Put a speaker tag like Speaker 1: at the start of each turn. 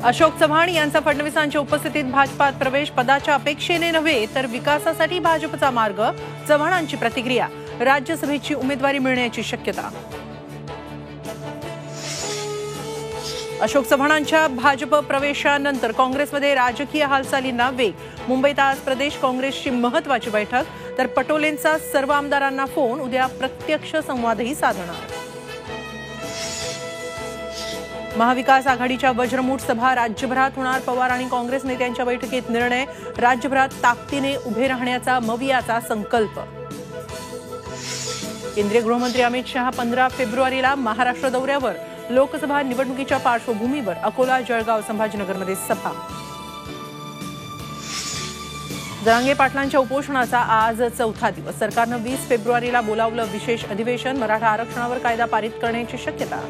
Speaker 1: अशोक चव्हाण यांचा फडणवीसांच्या उपस्थितीत भाजपात प्रवेश पदाच्या अपेक्षेने नव्हे तर विकासासाठी भाजपचा मार्ग. चव्हाणांची प्रतिक्रिया. राज्यसभेची उमेदवारी मिळण्याची शक्यता. अशोक चव्हाणांच्या भाजप प्रवेशानंतर काँग्रेसमध्ये राजकीय हालचालींना वेग. मुंबईत आज प्रदेश काँग्रेसची महत्त्वाची बैठक, तर पटोलेंचा सर्व आमदारांना फोन. उद्या प्रत्यक्ष संवादही साधणार. महाविकास आघाडीच्या वज्रमूठ सभा राज्यभरात होणार. पवार आणि काँग्रेस नेत्यांच्या बैठकीत निर्णय. राज्यभरात ताकदीने उभे राहण्याचा मवियाचा संकल्प. केंद्रीय गृहमंत्री अमित शहा 15 फेब्रुवारीला महाराष्ट्र दौऱ्यावर. लोकसभा निवडणुकीच्या पार्श्वभूमीवर अकोला, जळगाव, संभाजीनगरमध्ये सभा. जरांगे पाटलांच्या उपोषणाचा आज 4था दिवस. सरकारनं 20 फेब्रुवारीला बोलावलं विशेष अधिवेशन. मराठा आरक्षणावर कायदा पारित करण्याची शक्यता.